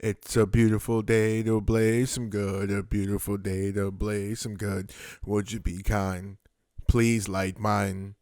It's a beautiful day to blaze some good, a beautiful day to blaze some good. Would you be kind? Please light mine.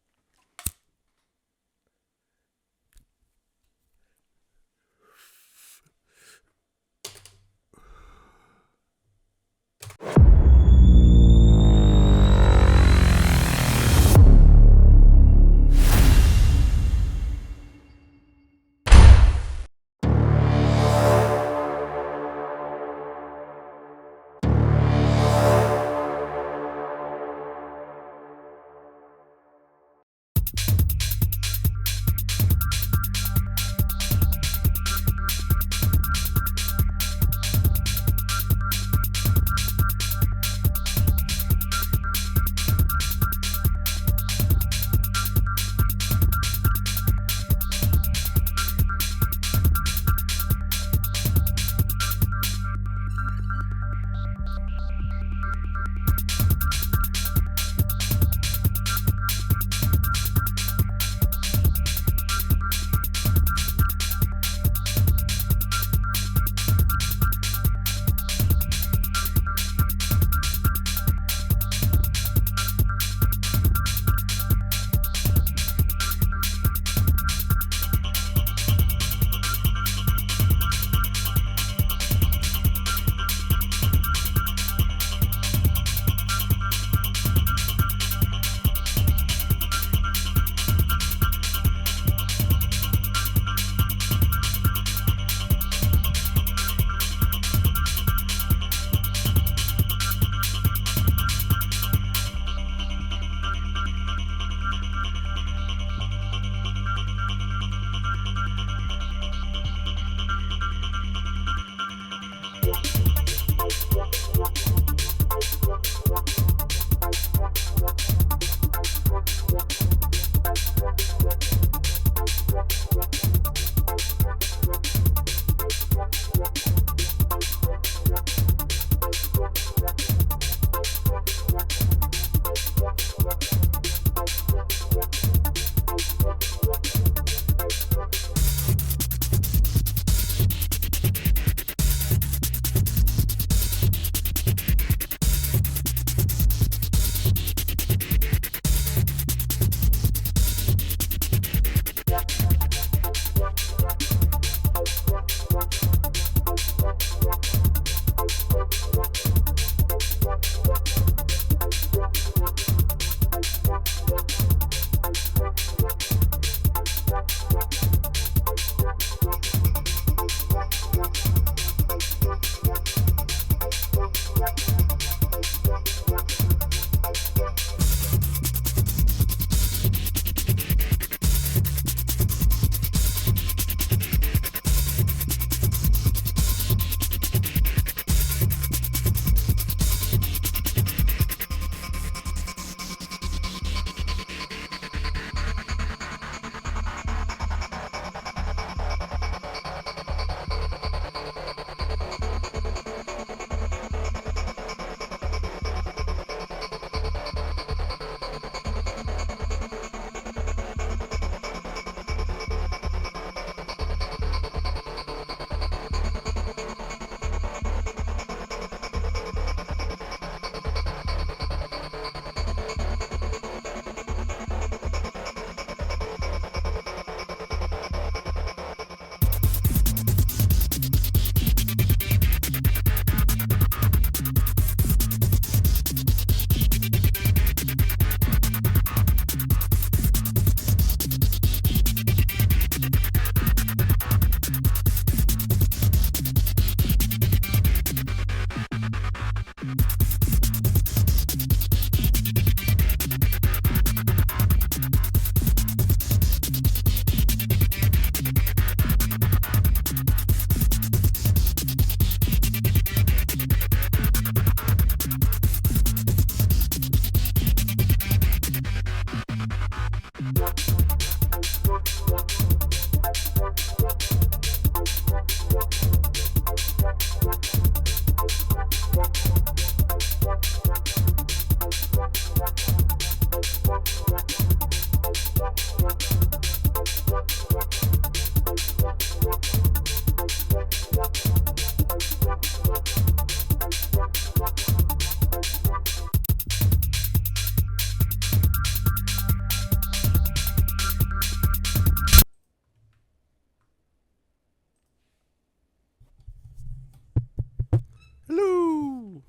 Hello.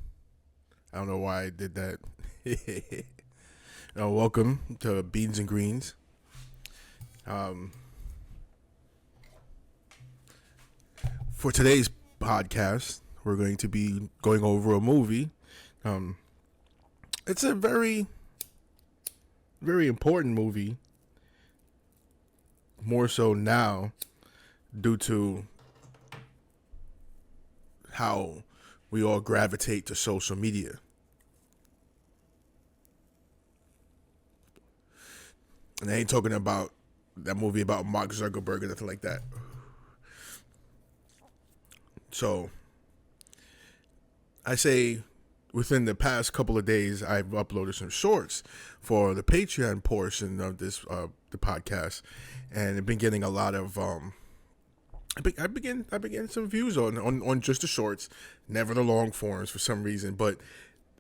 I don't know why I did that. Welcome to Beans and Greens. For today's podcast, we're going to be going over a movie. It's a very, very important movie. More so now, due to how we all gravitate to social media. And I ain't talking about that movie about Mark Zuckerberg or nothing like that. So, I say within the past couple of days, I've uploaded some shorts for the Patreon portion of this the podcast, and I've been getting a lot of I began some views on just the shorts, never the long forms for some reason, but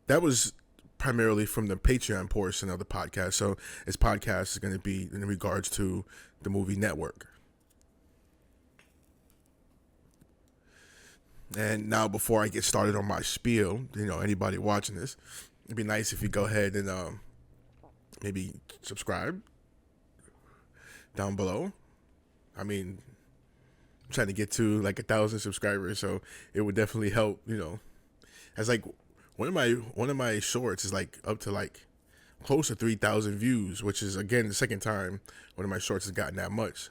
that was primarily from the Patreon portion of the podcast. So this podcast is going to be in regards to the movie Network. And now, before I get started on my spiel, anybody watching this, it'd be nice if you go ahead and maybe subscribe down below. I mean, I'm trying to get to like 1,000 subscribers, so it would definitely help. As like one of my shorts is like up to like close to 3,000 views, which is again the second time one of my shorts has gotten that much.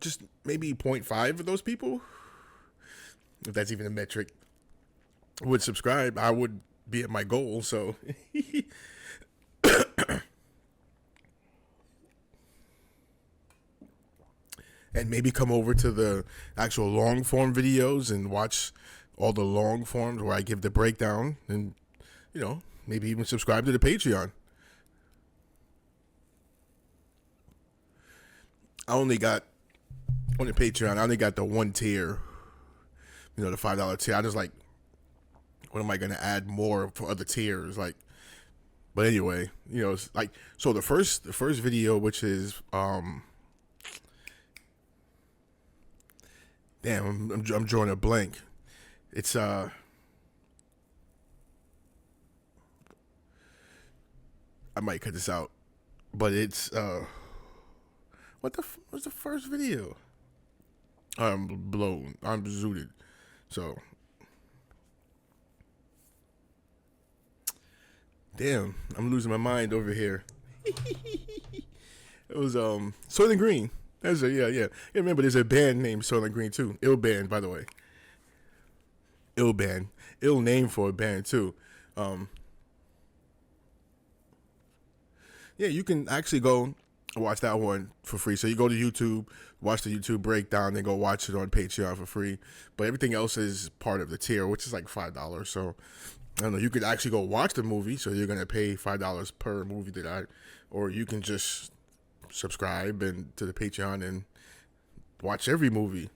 Just maybe 0.5 of those people, if that's even a metric, would subscribe. I would be at my goal. So. And maybe come over to the actual long form videos and watch all the long forms where I give the breakdown, and maybe even subscribe to the Patreon. On the Patreon, I only got the one tier, the $5 tier. I just like, when am I going to add more for other tiers? Like, but anyway, it's like, so the first video, which is, damn, I'm drawing a blank. It's I might cut this out, but it's what's the first video? I'm blown. I'm zooted. So, damn, I'm losing my mind over here. It was Soylent Green. Yeah. Remember, there's a band named Soylent Green too. Ill band, by the way. Ill band. Ill name for a band too. Yeah, you can actually go watch that one for free. So you go to YouTube, watch the YouTube breakdown, then go watch it on Patreon for free. But everything else is part of the tier, which is like $5. So I don't know. You could actually go watch the movie. So you're gonna pay $5 per movie or you can just subscribe to the Patreon and watch every movie.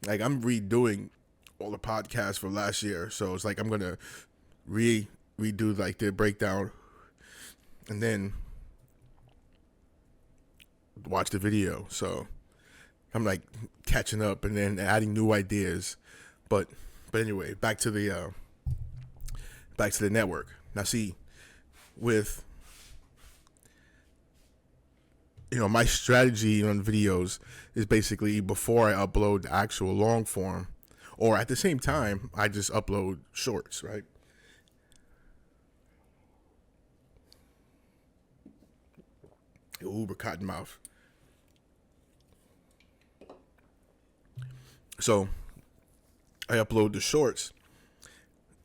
Like, I'm redoing all the podcasts for last year, so it's like I'm gonna redo like the breakdown and then watch the video. So I'm like catching up and then adding new ideas. But anyway, back to the network. Now see, with my strategy on videos is basically, before I upload the actual long form, or at the same time, I just upload shorts, right? Uber cottonmouth. So I upload the shorts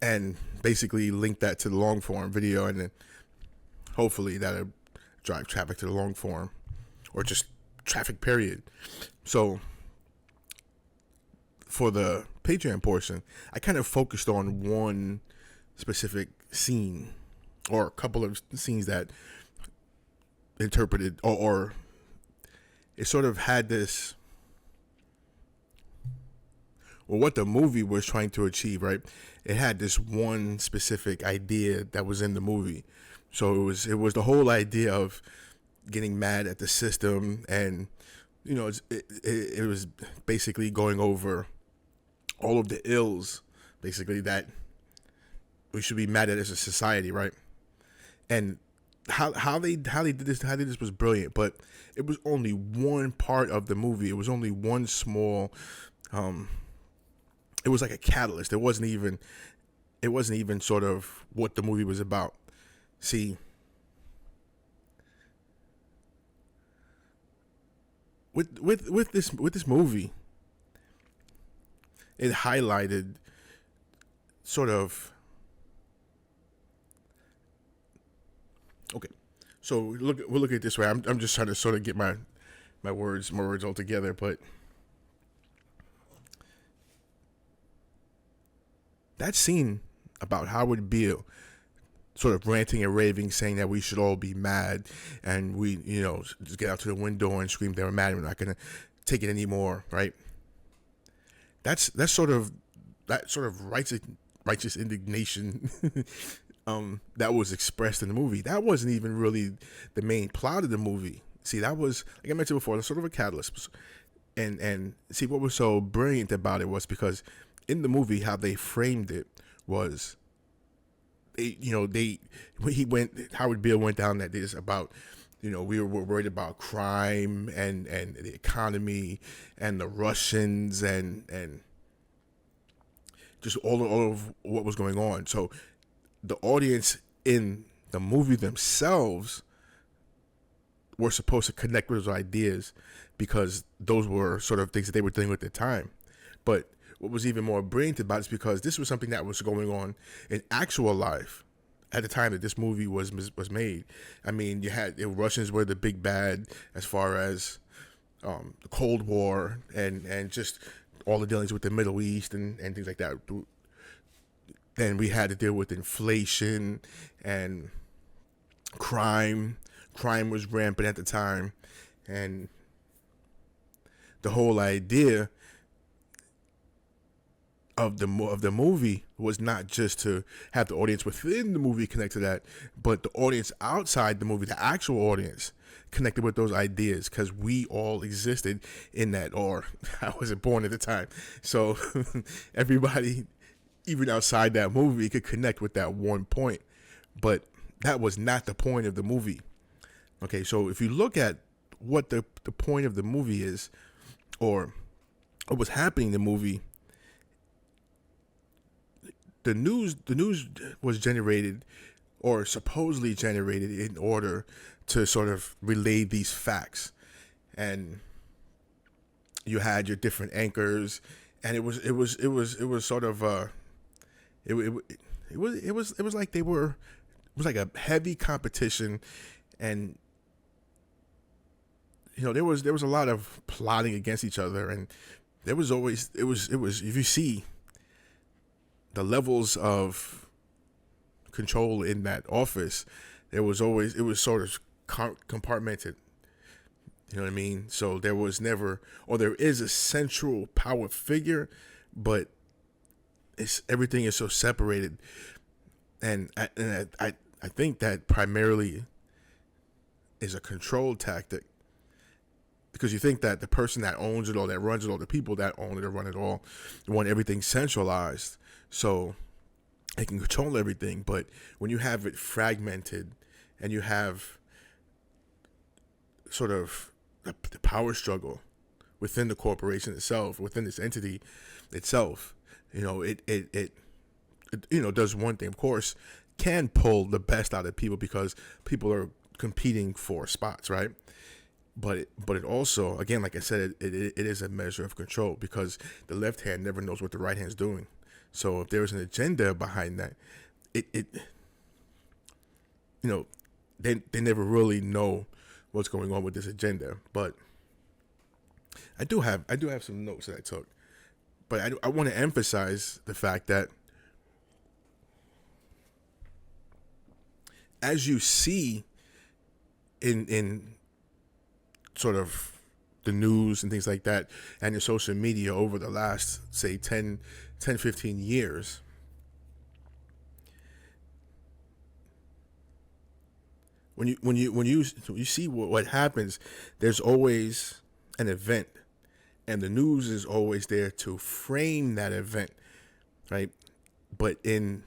and basically link that to the long form video, and then hopefully that'll drive traffic to the long form, or just traffic period. So for the Patreon portion, I kind of focused on one specific scene, or a couple of scenes that interpreted, or it sort of had this, or what the movie was trying to achieve, right? It had this one specific idea that was in the movie. So it was the whole idea of, getting mad at the system, and it was basically going over all of the ills, basically, that we should be mad at as a society, right? And how they did this was brilliant, but it was only one part of the movie. It was only one small. It was like a catalyst. It wasn't even sort of what the movie was about. See, with this movie, it highlighted sort of. Okay, so we'll look at it this way. I'm just trying to sort of get my words all together, but that scene about Howard Beale sort of ranting and raving, saying that we should all be mad, and we, just get out to the window and scream they were mad. We're not gonna take it anymore, right? That's that sort of righteous indignation that was expressed in the movie. That wasn't even really the main plot of the movie. See, that was, like I mentioned before, sort of a catalyst. And see, what was so brilliant about it was because in the movie, how they framed it was, Howard Beale went down that this about, we were worried about crime and the economy and the Russians and just all of what was going on. So the audience in the movie themselves were supposed to connect with those ideas because those were sort of things that they were dealing with at the time. But what was even more brilliant about it is because this was something that was going on in actual life at the time that this movie was made. I mean, the Russians were the big bad as far as the Cold War and just all the dealings with the Middle East and things like that. Then we had to deal with inflation and crime. Crime was rampant at the time, and the whole idea of the movie was not just to have the audience within the movie connect to that, but the audience outside the movie, the actual audience, connected with those ideas, because we all existed in that, or I wasn't born at the time. So everybody, even outside that movie, could connect with that one point. But that was not the point of the movie. Okay, so if you look at what the point of the movie is, or what was happening in the movie, the news was generated, or supposedly generated, in order to sort of relay these facts. And you had your different anchors, and it was sort of it was like it was like a heavy competition, and there was a lot of plotting against each other, and there was always it was if you see the levels of control in that office, it was sort of compartmented. You know what I mean? So there was never, or there is a central power figure, but everything is so separated, and I think that primarily is a control tactic, because you think that the person that owns it all, that runs it all, the people that own it or run it all, want everything centralized so they can control everything. But when you have it fragmented, and you have sort of the power struggle within the corporation itself, within this entity itself, it does one thing. Of course, can pull the best out of people because people are competing for spots, right? But it also, again, like I said, it is a measure of control, because the left hand never knows what the right hand's doing. So if there's an agenda behind that, they never really know what's going on with this agenda. But I do have some notes that I took, but I want to emphasize the fact that as you see in sort of the news and things like that, and your social media over the last, say, 10, 15 years, when you see what happens, there's always an event, and the news is always there to frame that event, right? But in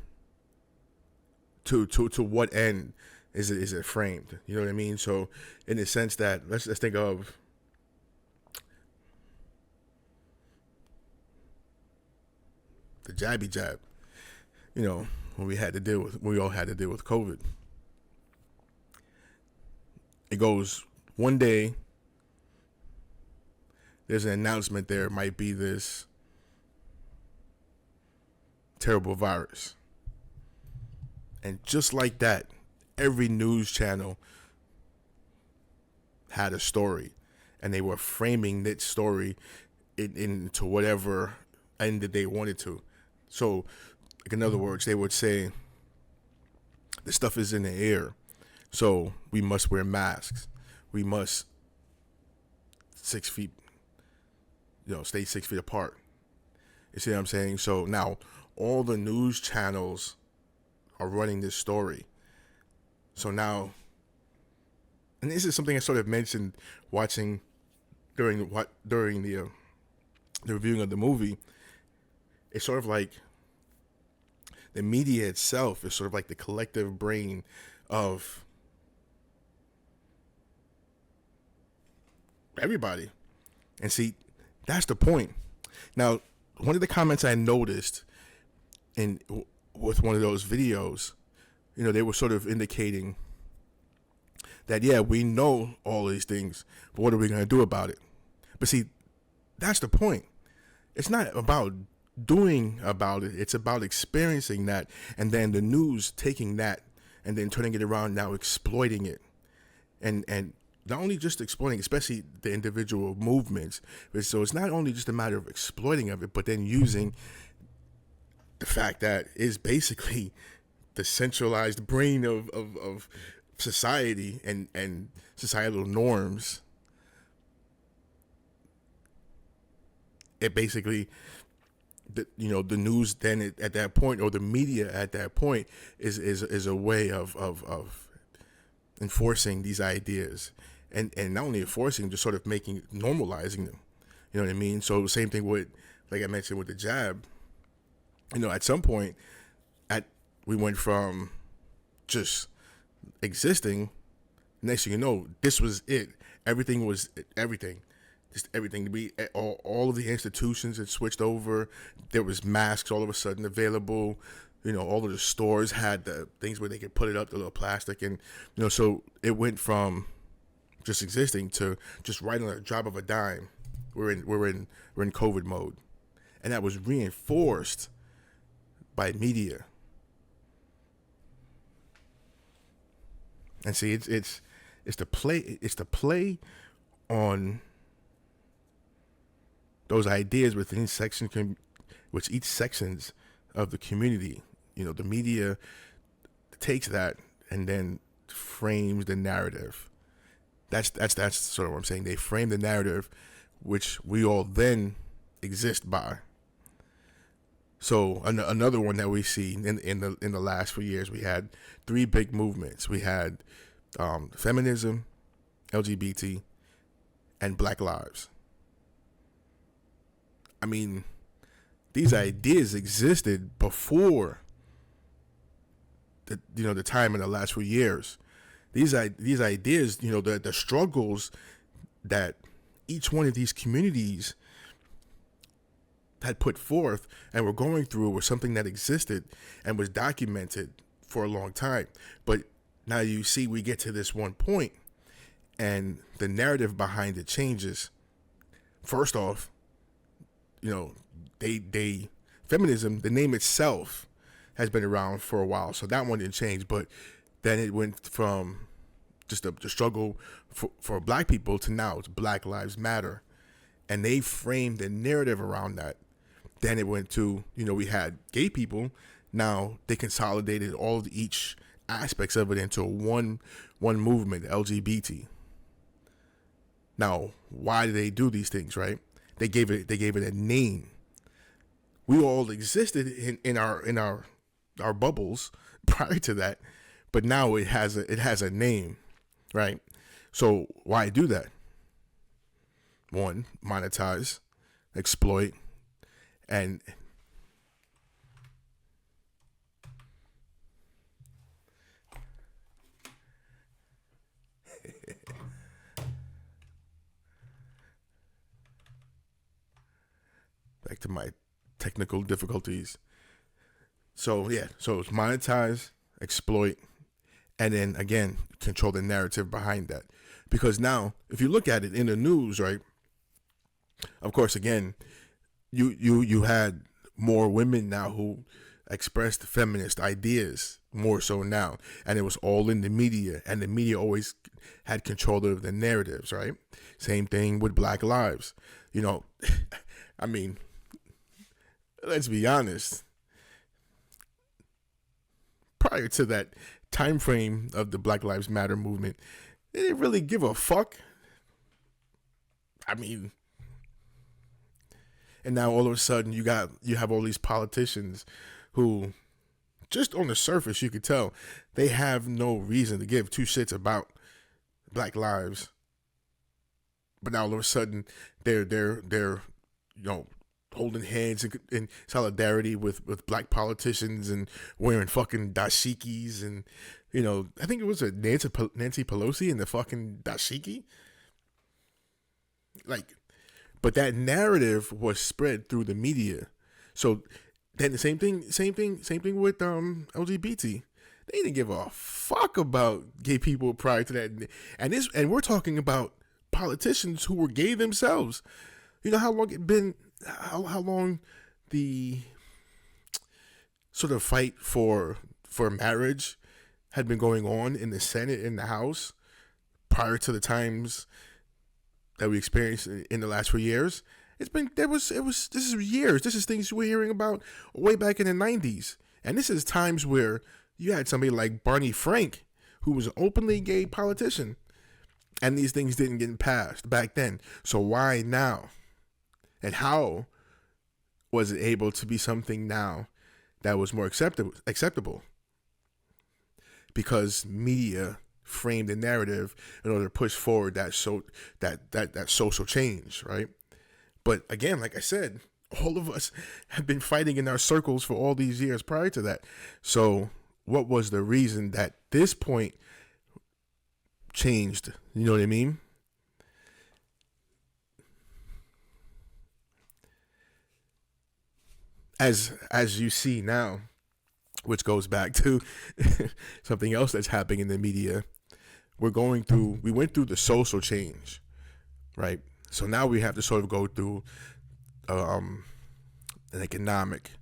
to what end is it framed? You know what I mean? So in the sense that let's think of the jabby jab. You know, when we all had to deal with COVID. It goes one day. There's an announcement there might be this terrible virus. And just like that, every news channel had a story. And they were framing that story into whatever end that they wanted to. So, like in other words, they would say, the stuff is in the air, so we must wear masks. We must 6 feet, stay 6 feet apart. You see what I'm saying? So now all the news channels are running this story. So now, and this is something I sort of mentioned watching during the reviewing of the movie. It's sort of like the media itself is sort of like the collective brain of everybody. And see, that's the point. Now, one of the comments I noticed with one of those videos, they were sort of indicating that, yeah, we know all these things, but what are we going to do about it? But see, that's the point. It's not about doing about it. It's about experiencing that, and then the news taking that and then turning it around, now exploiting it. And not only just exploiting, especially the individual movements. So it's not only just a matter of exploiting of it, but then using the fact that is basically the centralized brain of society and societal norms. It basically, the news then at that point, or the media at that point, is a way of enforcing these ideas, and not only enforcing, just sort of normalizing them. You know what I mean? So same thing with, like I mentioned with the jab. At some point, we went from just existing. Next thing you know, this was it. Everything was everything. Just everything. All of the institutions had switched over. There was masks all of a sudden available. All of the stores had the things where they could put it up, the little plastic, and so it went from just existing to just right on a drop of a dime. We're in COVID mode, and that was reinforced by media. And see, it's the play on those ideas within which each sections of the community. The media takes that and then frames the narrative. That's sort of what I'm saying. They frame the narrative, which we all then exist by. So another one that we see in the last few years, we had three big movements. We had feminism, LGBT, and Black Lives. I mean, these ideas existed before the time in the last few years. These ideas, the struggles that each one of these communities had put forth and were going through was something that existed and was documented for a long time. But now you see, we get to this one point, and the narrative behind it changes. First off, feminism, the name itself has been around for a while, so that one didn't change. But then it went from just the struggle for black people to now it's Black Lives Matter, and they framed the narrative around that. Then it went to, we had gay people. Now they consolidated all of each aspects of it into one movement, LGBT. Now, why do they do these things, right? They gave it a name. We all existed in our bubbles prior to that, but now it has a name. right? So why do that? One, monetize, exploit, and back to my technical difficulties. So yeah, so it's monetize, exploit, and then again control the narrative behind that. Because now, if you look at it in the news, right? Of course, again, you had more women now who expressed feminist ideas more so now, and it was all in the media, and the media always had control of the narratives, right? Same thing with Black Lives. You know, I mean, let's be honest. Prior to that time frame of the Black Lives Matter movement, they didn't really give a fuck. I mean, and now all of a sudden you have all these politicians who just on the surface you could tell they have no reason to give two shits about Black lives, but now all of a sudden they're you know holding hands in solidarity with black politicians and wearing fucking dashikis, and I think it was a Nancy Pelosi in the fucking dashiki, like. But that narrative was spread through the media. So then the same thing with LGBT. They didn't give a fuck about gay people prior to that. And we're talking about politicians who were gay themselves. You know how long it been how long the sort of fight for marriage had been going on in the Senate, in the House, prior to the times that we experienced in the last few years. This is years. This is things we're hearing about way back in the 90s. And this is times where you had somebody like Barney Frank, who was an openly gay politician, and these things didn't get passed back then. So why now? And how was it able to be something now that was more acceptable? Because media frame the narrative in order to push forward that social change, right? But again, like I said, all of us have been fighting in our circles for all these years prior to that. So what was the reason that this point changed? You know what I mean? As you see now, which goes back to something else that's happening in the media. We went through the social change, right? So now we have to sort of go through an economic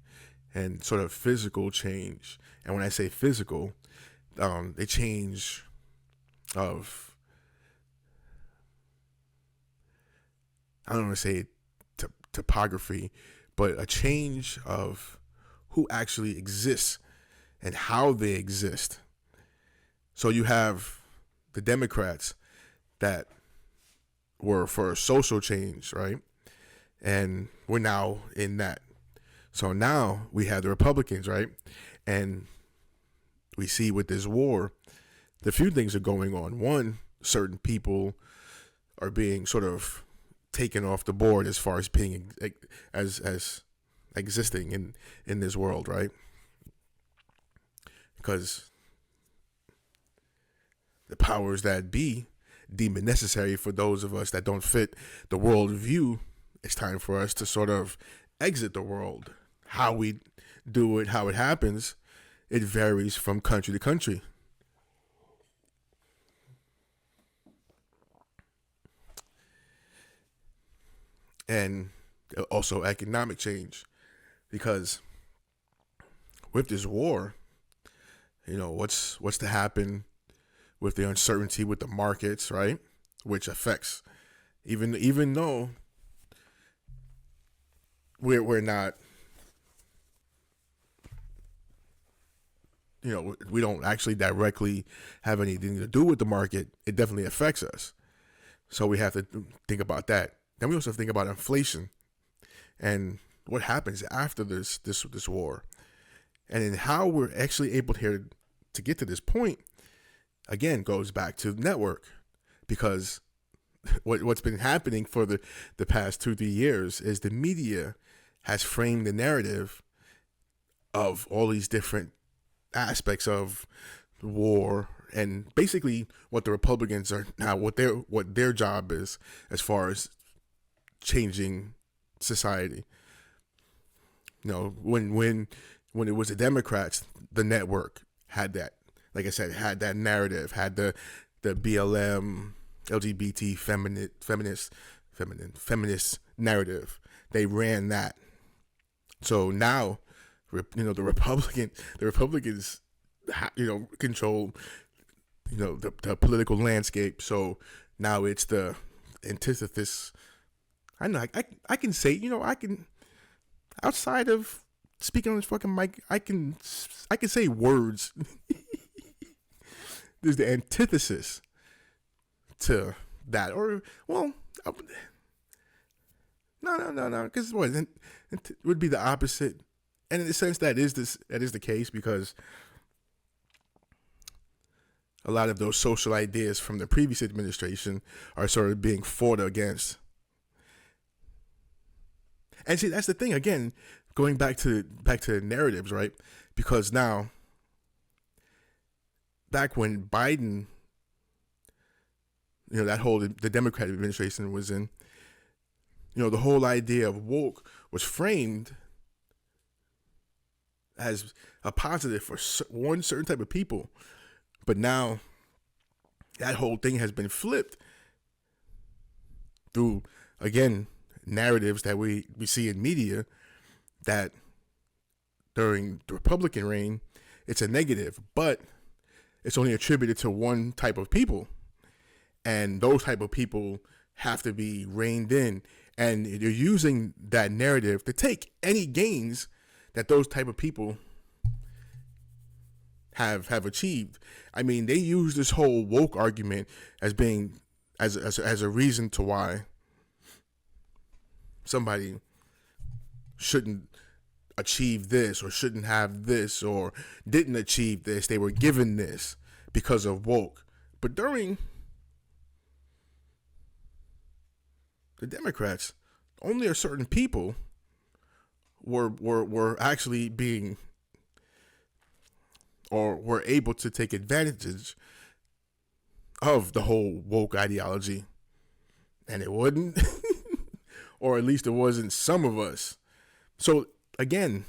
and sort of physical change. And when I say physical, a change of, I don't want to say topography, but a change of who actually exists and how they exist. So you have the Democrats that were for social change, right? And we're now in that. So now we have the Republicans, right? And we see with this war, the few things are going on. One, certain people are being sort of taken off the board as far as being as existing in this world, right? Because the powers that be deem it necessary for those of us that don't fit the world view. It's time for us to sort of exit the world. How we do it, how it happens, it varies from country to country. And also economic change. Because with this war, what's to happen with the uncertainty with the markets, right? Which affects, even though we're not, we don't actually directly have anything to do with the market, it definitely affects us. So we have to think about that. Then we also think about inflation and what happens after this war, and then how we're actually able here to get to this point. again goes back to the network, because what's been happening for the past 2-3 years is the media has framed the narrative of all these different aspects of the war, and basically what the Republicans are now, what their job is as far as changing society. When it was the Democrats, the network had that, like I said, had that narrative, had the BLM, LGBT, feminist narrative. They ran that. So now, the Republicans, control, the political landscape. So now it's the antithesis. I know I can say, I can, outside of speaking on this fucking mic, I can say words. There's the antithesis to that, or well, no, because what it would be the opposite, and in a sense that is the case, because a lot of those social ideas from the previous administration are sort of being fought against. And see, that's the thing. Again, going back to the narratives, right? Because now, back when Biden, the Democratic administration was in, the whole idea of woke was framed as a positive for one certain type of people. But now that whole thing has been flipped through, again, narratives that we see in media, that during the Republican reign, it's a negative, but it's only attributed to one type of people. And those type of people have to be reined in. And you're using that narrative to take any gains that those type of people have achieved. I mean, they use this whole woke argument as being as a reason to why somebody shouldn't achieve this, or shouldn't have this, or didn't achieve this. They were given this because of woke. But during the Democrats, only a certain people were actually being, or were able to take advantage of the whole woke ideology. And it wouldn't, or at least it wasn't some of us. So again,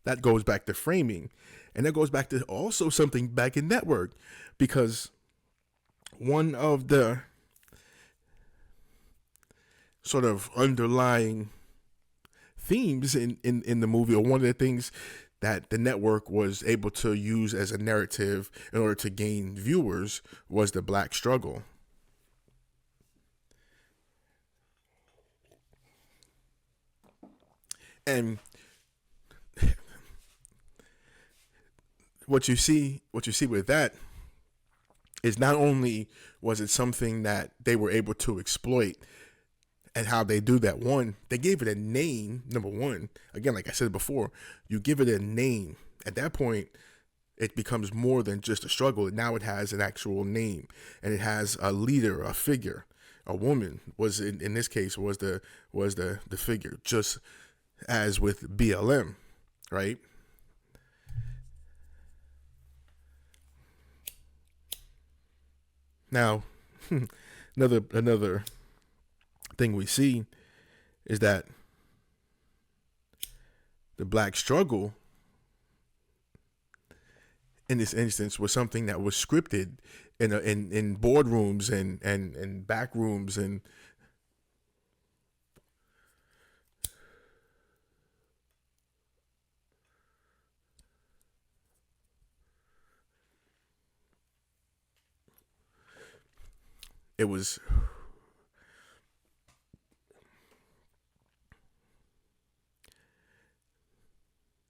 that goes back to framing. And that goes back to also something back in network, because one of the sort of underlying themes in the movie, or one of the things that the network was able to use as a narrative in order to gain viewers, was the Black struggle. And what you see with that is, not only was it something that they were able to exploit, and how they do that, one, they gave it a name. Number one, again, like I said before, you give it a name. At that point, it becomes more than just a struggle. Now it has an actual name, and it has a leader, a figure. A woman was in this case was the figure, just as with BLM, right? Now, another thing we see is that the Black struggle in this instance was something that was scripted in boardrooms and back rooms, and it was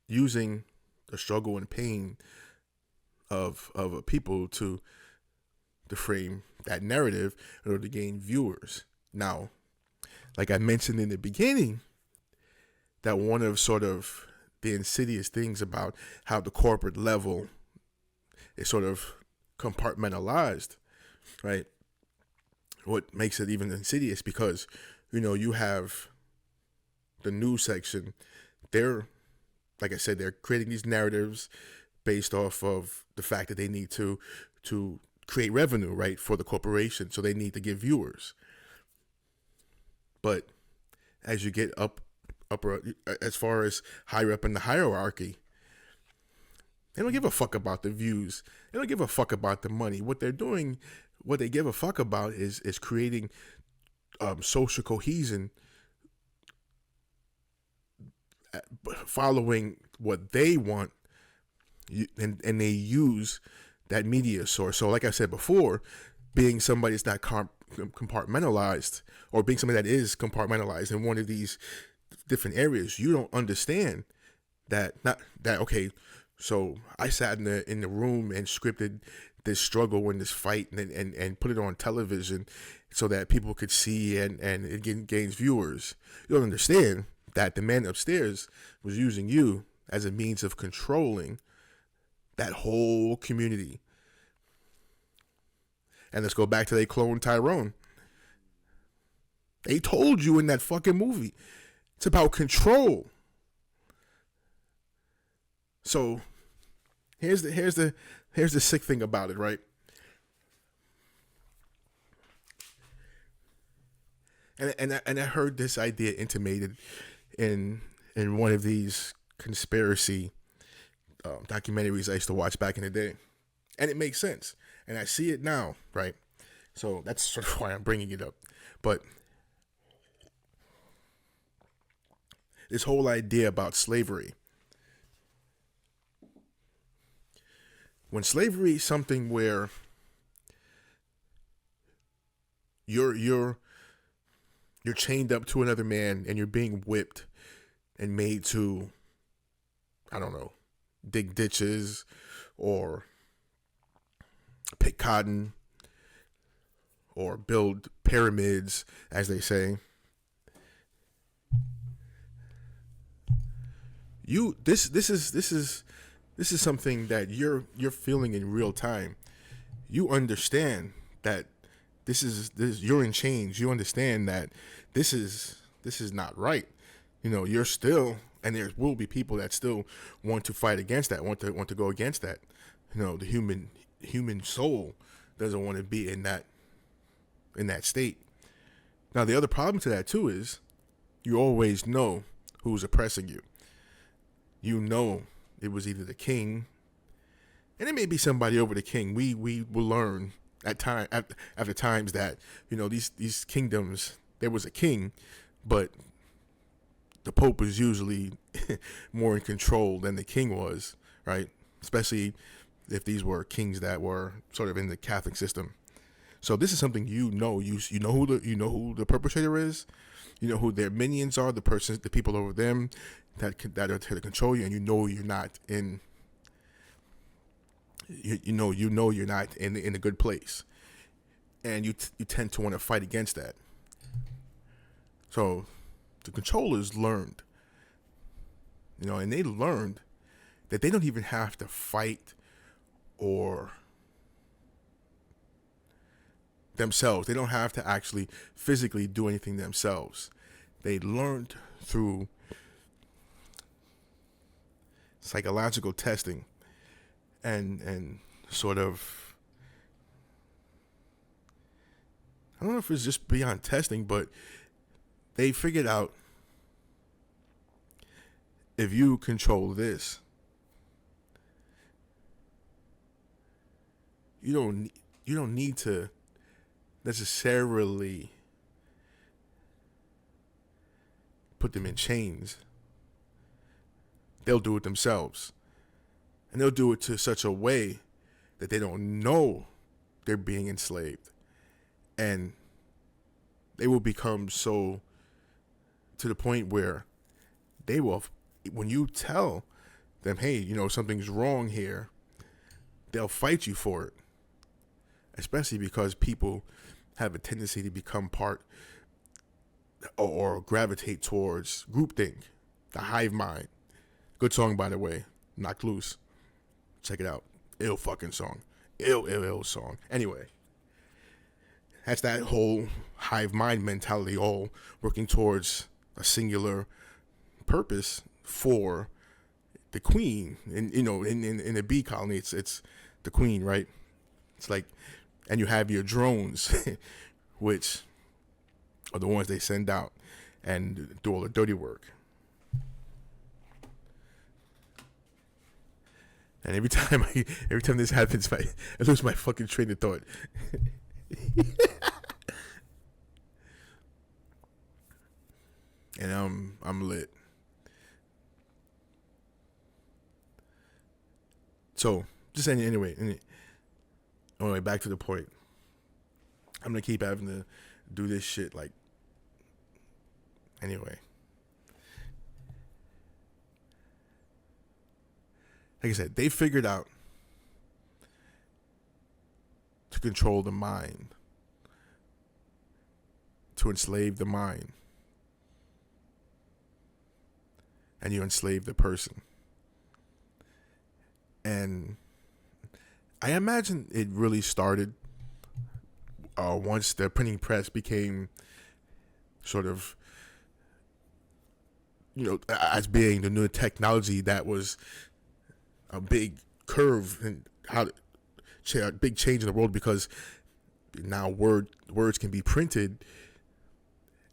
using the struggle and pain of a people to frame that narrative in order to gain viewers. Now, like I mentioned in the beginning, that one of sort of the insidious things about how the corporate level is sort of compartmentalized, right? What makes it even insidious because, you have the news section. They're, like I said, they're creating these narratives based off of the fact that they need to create revenue, right, for the corporation. So they need to get viewers. But as you get upper, as far as higher up in the hierarchy, they don't give a fuck about the views. They don't give a fuck about the money. What they're doing, what they give a fuck about is creating social cohesion, following what they want, and they use that media source. So like I said before, being somebody that's not compartmentalized, or being somebody that is compartmentalized in one of these different areas, you don't understand okay, so I sat in the room and scripted this struggle and this fight and put it on television so that people could see and it gains viewers. You don't understand that the man upstairs was using you as a means of controlling that whole community. And let's go back to they clone Tyrone. They told you in that fucking movie. It's about control. So here's the sick thing about it, right? And I heard this idea intimated in one of these conspiracy documentaries I used to watch back in the day, and it makes sense, and I see it now, right? So that's sort of why I'm bringing it up. But this whole idea about slavery, when slavery is something where you're chained up to another man and you're being whipped and made to, I don't know, dig ditches or pick cotton or build pyramids, as they say. This is something that you're feeling in real time. You understand that this you're in chains. You understand that this is not right. You're still, and there will be people that still want to fight against that, want to go against that. The human soul doesn't want to be in that state. Now the other problem to that too is you always know who's oppressing you. It was either the king, and it may be somebody over the king. We will learn after times that these kingdoms, there was a king, but the Pope was usually more in control than the king was, right? Especially if these were kings that were sort of in the Catholic system. So this is something you know who the perpetrator is, who their minions are, the people over them that are to control you, and you're not in. You're not in a good place, and you tend to want to fight against that. So the controllers learned, and they learned that they don't even have to fight or themselves. They don't have to actually physically do anything themselves. They learned through psychological testing and sort of, I don't know if it's just beyond testing, but they figured out if you control this, you don't need to necessarily put them in chains. They'll do it themselves. And they'll do it to such a way that they don't know they're being enslaved. And they will become so to the point where they will, when you tell them, hey, something's wrong here, they'll fight you for it. Especially because people have a tendency to become part or gravitate towards groupthink, the hive mind. Good song, by the way, Knocked Loose. Check it out. Ill fucking song. ill song. Anyway, that's that whole hive mind mentality, all working towards a singular purpose for the queen. And in a bee colony, it's the queen, right? It's like, and you have your drones, which are the ones they send out and do all the dirty work. And every time this happens, I lose my fucking train of thought. And I'm lit. So just anyway, back to the point. I'm gonna keep having to do this shit like anyway. Like I said, they figured out to control the mind, to enslave the mind, and you enslave the person. And I imagine it really started once the printing press became sort of, as being the new technology that was a big curve and a big change in the world, because now words can be printed,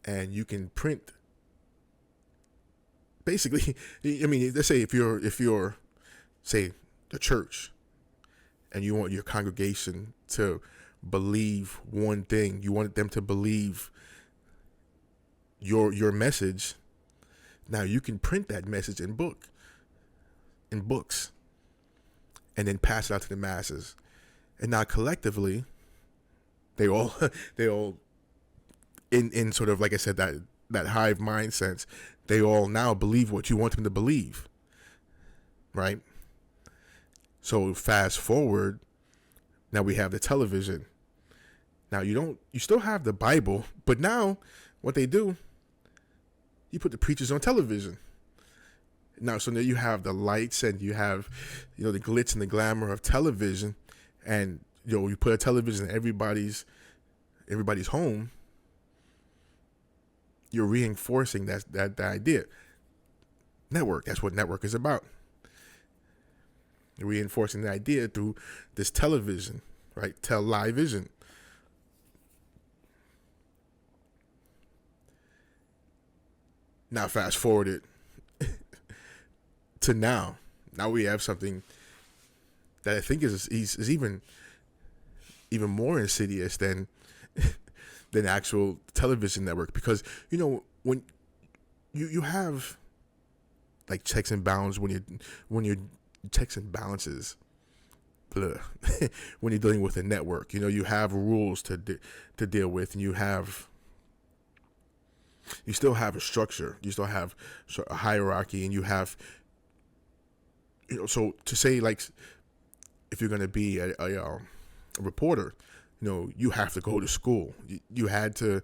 and you can print basically. I mean, let's say if you're say the church, and you want your congregation to believe one thing, you want them to believe your message. Now you can print that message in books, and then pass it out to the masses. And now collectively, they all in sort of, like I said, that hive mind sense, they all now believe what you want them to believe, right? So fast forward, now we have the television. Now you still have the Bible, but now what they do, you put the preachers on television. Now, so now you have the lights, and you have, the glitz and the glamour of television, and you put a television in everybody's home. You're reinforcing that idea. Network. That's what network is about. You're reinforcing the idea through this television, right? Television. Now, fast forward it to now. Now we have something that I think is even more insidious than actual television network, because when you have like checks and balances, when you're checks and balances, when you're dealing with a network, you have rules to deal with, and you still have a structure, you still have a hierarchy, and you have, so to say, like, if you're going to be a reporter, you have to go to school. You had to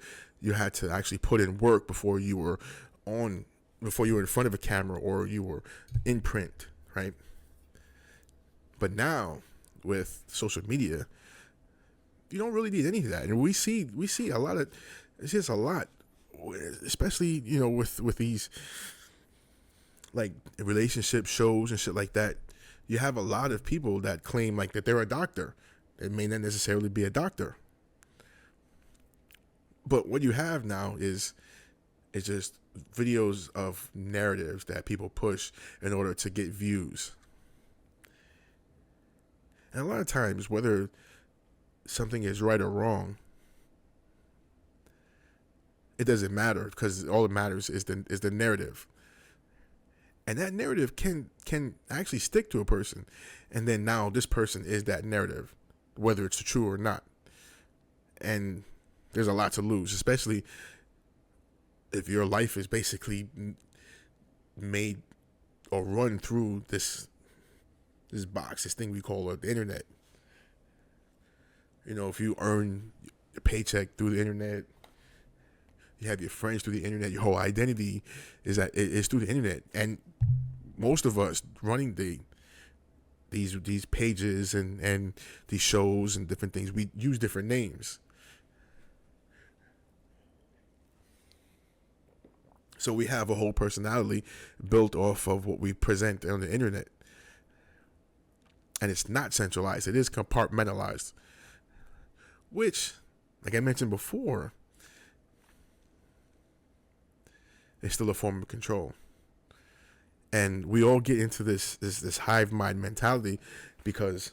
actually put in work before you were in front of a camera, or you were in print, right? But now with social media, you don't really need any of that. And we see a lot of, it's just a lot, especially, with these like relationship shows and shit like that. You have a lot of people that claim like that they're a doctor. It may not necessarily be a doctor. But what you have now is just videos of narratives that people push in order to get views. And a lot of times, whether something is right or wrong, it doesn't matter, because all that matters is the narrative. And that narrative can actually stick to a person. And then now this person is that narrative, whether it's true or not. And there's a lot to lose, especially if your life is basically made or run through this box, this thing we call the internet. If you earn a paycheck through the internet, you have your friends through the internet, your whole identity is through the internet. And most of us running these pages and these shows and different things, we use different names. So we have a whole personality built off of what we present on the internet. And it's not centralized. It is compartmentalized. Which, like I mentioned before, is still a form of control. And we all get into this hive mind mentality because,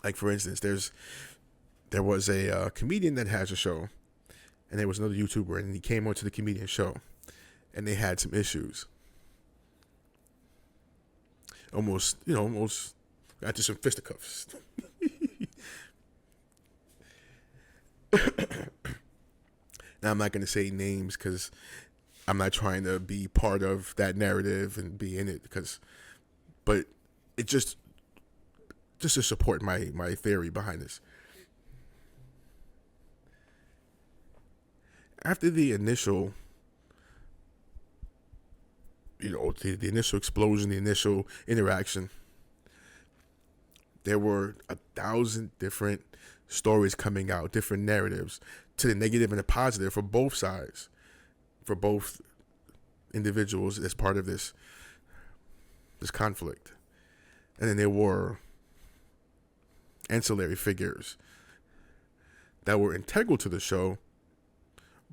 like for instance, there was a comedian that has a show, and there was another YouTuber, and he came onto the comedian show, and they had some issues. Almost got to some fisticuffs. Now I'm not going to say names because I'm not trying to be part of that narrative and be in it, but it just to support my theory behind this. After the initial, the initial explosion, the initial interaction, there were 1,000 different stories coming out, different narratives, to the negative and the positive for both sides, for both individuals as part of this conflict. And then there were ancillary figures that were integral to the show,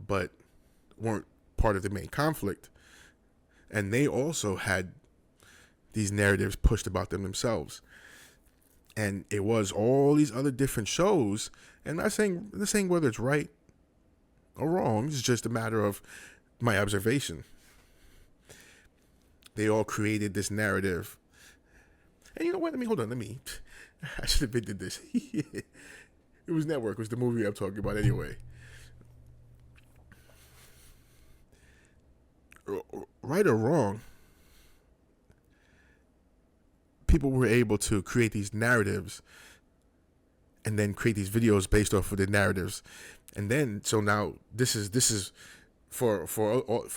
but weren't part of the main conflict. And they also had these narratives pushed about them themselves. And it was all these other different shows. And I'm not saying whether it's right or wrong. It's just a matter of my observation. They all created this narrative. And you know what? Hold on. I should have been did this. It was Network. It was the movie I'm talking about anyway. Right or wrong, people were able to create these narratives and then create these videos based off of the narratives. And then, so now this is for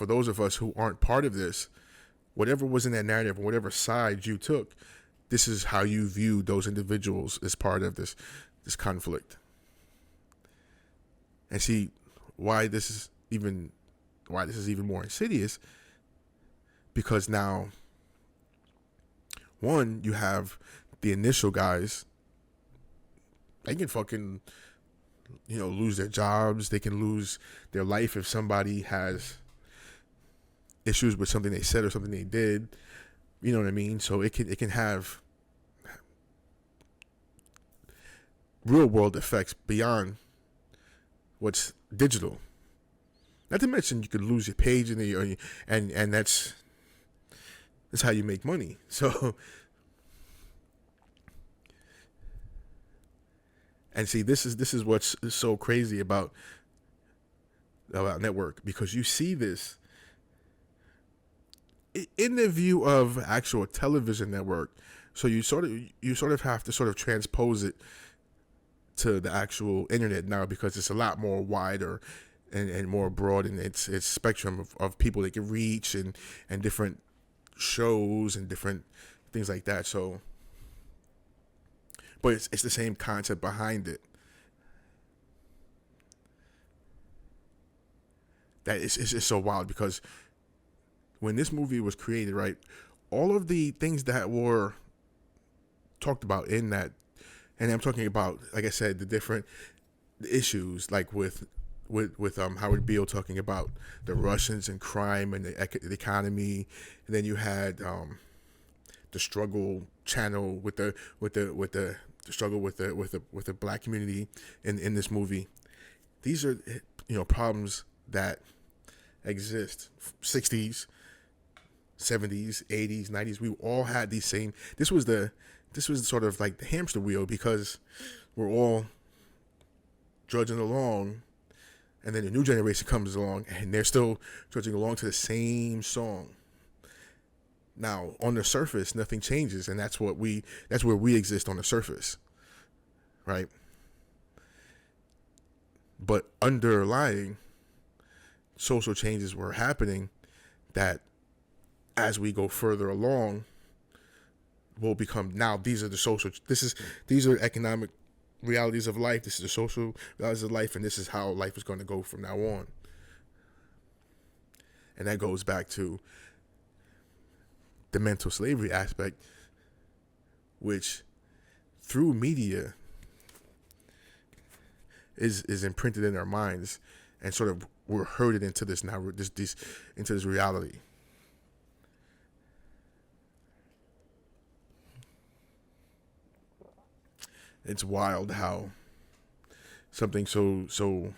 those of us who aren't part of this, whatever was in that narrative, whatever side you took, this is how you view those individuals as part of this conflict. And see why this is even more insidious, because now, one, you have the initial guys. They can fucking, lose their jobs. They can lose their life if somebody has issues with something they said or something they did. You know what I mean? So it can have real world effects beyond what's digital. Not to mention you could lose your page and that's how you make money. So, and see, this is what's so crazy about Network, because you see this in the view of actual television network. So you sort of have to sort of transpose it to the actual internet now, because it's a lot more wider and more broad in its spectrum of people they can reach and different shows and different things like that. So, but it's the same concept behind it. That it's just so wild, because when this movie was created, right, all of the things that were talked about in that, and I'm talking about, like I said, the different issues, like with Howard Beale talking about the Russians and crime and the economy, and then you had the struggle channel with the struggle with the black community in this movie. These are problems that exist. 60s, 70s, 80s, 90s. We all had these same. This was sort of like the hamster wheel, because we're all trudging along. And then the new generation comes along, and they're still trudging along to the same song. Now, on the surface, nothing changes, and that's where we exist on the surface, right? But underlying, social changes were happening that, as we go further along, will become, now these are the social, these are economic realities of life, this is the social realities of life, and this is how life is going to go from now on. And that goes back to the mental slavery aspect, which through media is imprinted in our minds, and sort of we're herded into this now, into this reality. It's wild how something so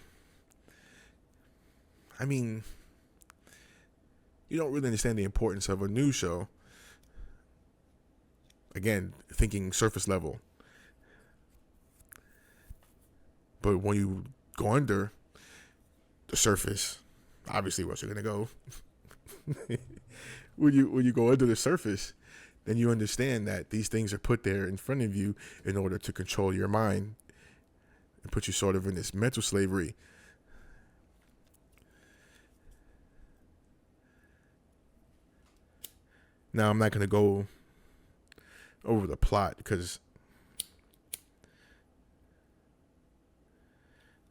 I mean, you don't really understand the importance of a news show. Again, thinking surface level. But when you go under the surface, obviously where you're gonna go. when you go under the surface, then you understand that these things are put there in front of you in order to control your mind and put you sort of in this mental slavery. Now, I'm not going to go over the plot because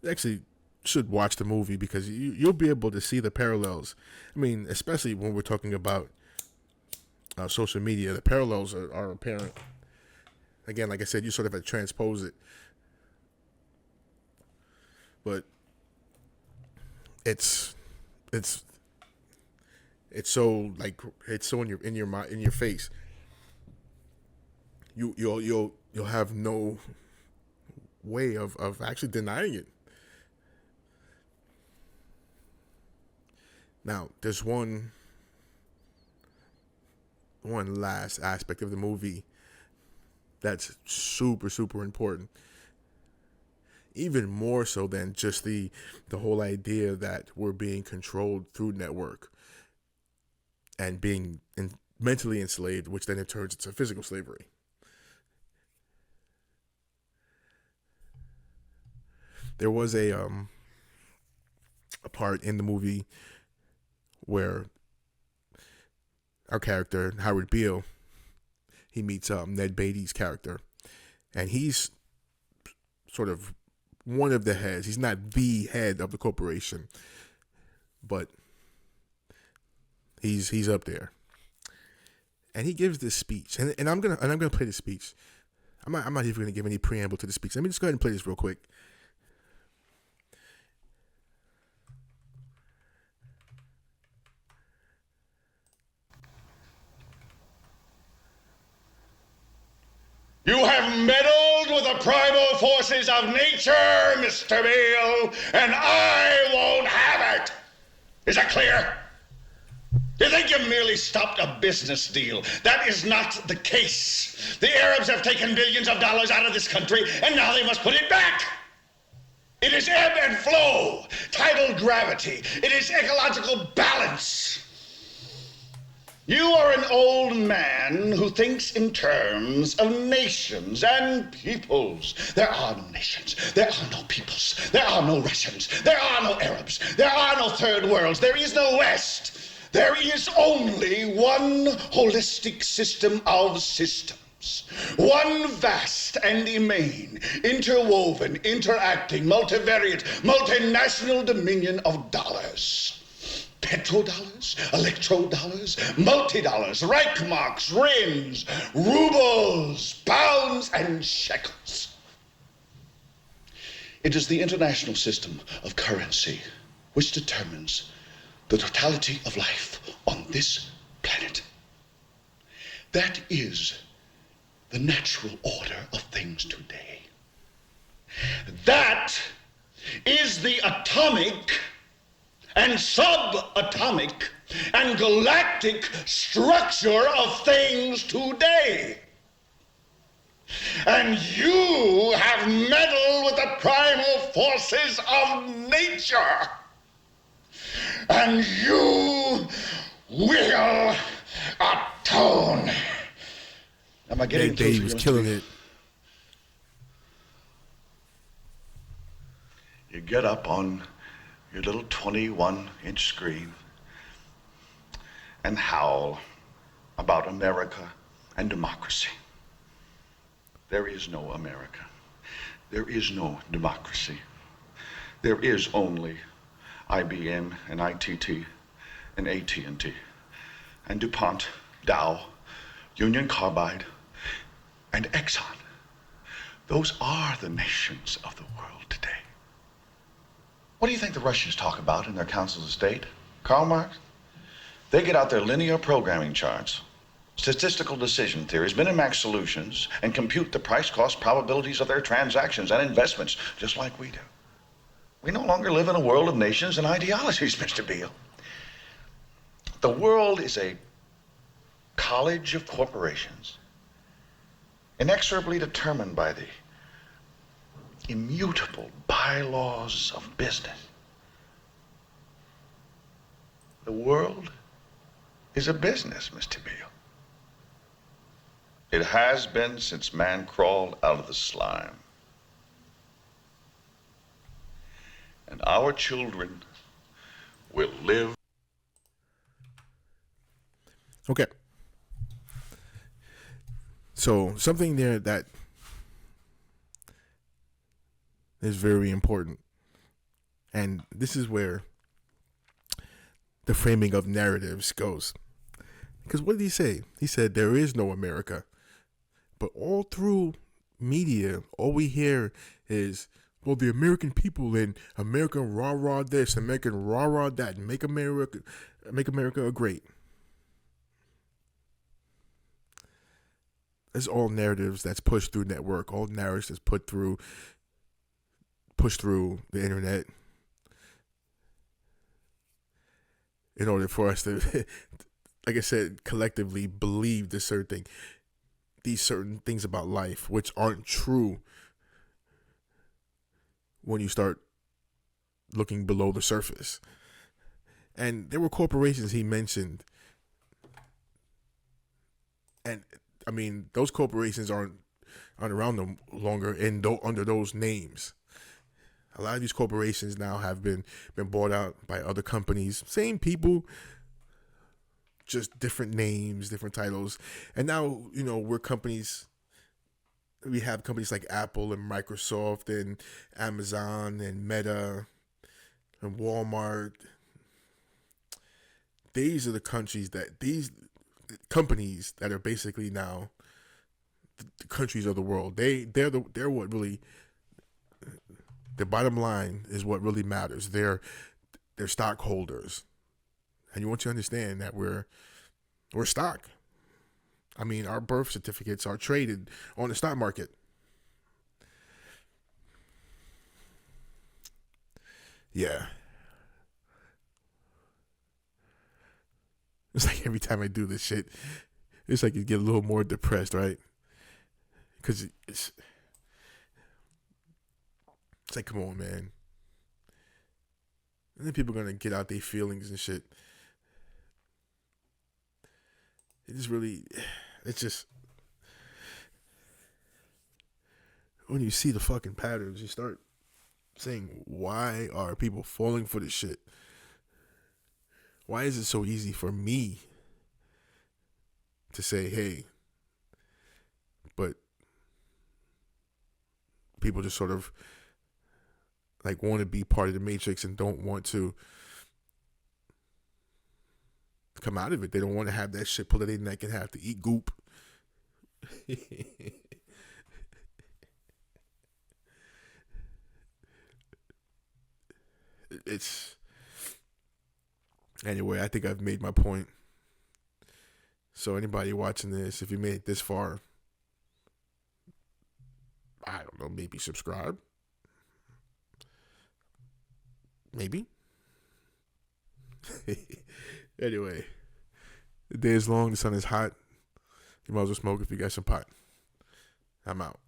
you actually should watch the movie, because you'll be able to see the parallels. I mean, especially when we're talking about social media, the parallels are apparent. Again, like I said, you sort of have to transpose it. But it's so, like, it's so in your mind, in your face. You'll have no way of actually denying it. Now, there's one last aspect of the movie that's super, super important. Even more so than just the whole idea that we're being controlled through network and being mentally enslaved, which then it turns into physical slavery. There was a part in the movie where our character, Howard Beale, he meets Ned Beatty's character, and he's sort of one of the heads. He's not the head of the corporation, but he's up there. And he gives this speech, and I'm gonna play the speech. I'm not even gonna give any preamble to the speech. Let me just go ahead and play this real quick. You have meddled with the primal forces of nature, Mr. Beale, and I won't have it. Is that clear? You think you merely stopped a business deal? That is not the case. The Arabs have taken billions of dollars out of this country, and now they must put it back. It is ebb and flow, tidal gravity. It is ecological balance. You are an old man who thinks in terms of nations and peoples. There are no nations. There are no peoples. There are no Russians. There are no Arabs. There are no third worlds. There is no West. There is only one holistic system of systems. One vast and immane, interwoven, interacting, multivariate, multinational dominion of dollars. Petrodollars, electrodollars, multi-dollars, Reichmarks, rins, rubles, pounds, and shekels. It is the international system of currency which determines the totality of life on this planet. That is the natural order of things today. That is the atomic and subatomic and galactic structure of things today. And you have meddled with the primal forces of nature. And you will atone. Am I getting Ned Beatty was killing it. You get up on your little 21-inch screen and howl about America and democracy. There is no America. There is no democracy. There is only IBM and ITT and AT&T and DuPont, Dow, Union Carbide, and Exxon. Those are the nations of the world today. What do you think the Russians talk about in their councils of state? Karl Marx? They get out their linear programming charts, statistical decision theories, Minimax solutions, and compute the price-cost probabilities of their transactions and investments, just like we do. We no longer live in a world of nations and ideologies, Mr. Beale. The world is a college of corporations, inexorably determined by the immutable bylaws of business. The world is a business, Mr. Beale. It has been since man crawled out of the slime. And our children will live. Okay. So something there that is very important. And this is where the framing of narratives goes. Because what did he say? He said there is no America. But all through media, all we hear is, well, the American people and American rah-rah this, American rah-rah that, and make America great. That's all narratives that's pushed through network, all narratives that's pushed through the internet in order for us to, like I said, collectively believe these certain things about life, which aren't true when you start looking below the surface. And there were corporations he mentioned, and I mean, those corporations aren't around no longer under those names. A lot of these corporations now have been bought out by other companies, same people, just different names, different titles. And now, we have companies like Apple and Microsoft and Amazon and Meta and Walmart. These are these companies that are basically now the countries of the world. They're what really, the bottom line is what really matters. They're stockholders. And you want to understand that we're stock. I mean, our birth certificates are traded on the stock market. Yeah. It's like every time I do this shit, it's like you get a little more depressed, right? Because it's like, come on, man. And then people are going to get out their feelings and shit. It's just, when you see the fucking patterns, you start saying, why are people falling for this shit? Why is it so easy for me to say, hey, but people just sort of like want to be part of the matrix and don't want to come out of it. They don't want to have that shit pulled out their neck and have to eat goop. It's anyway, I think I've made my point. So anybody watching this, if you made it this far, I don't know, maybe subscribe. Maybe. Anyway, the day is long, the sun is hot. You might as well smoke if you got some pot. I'm out.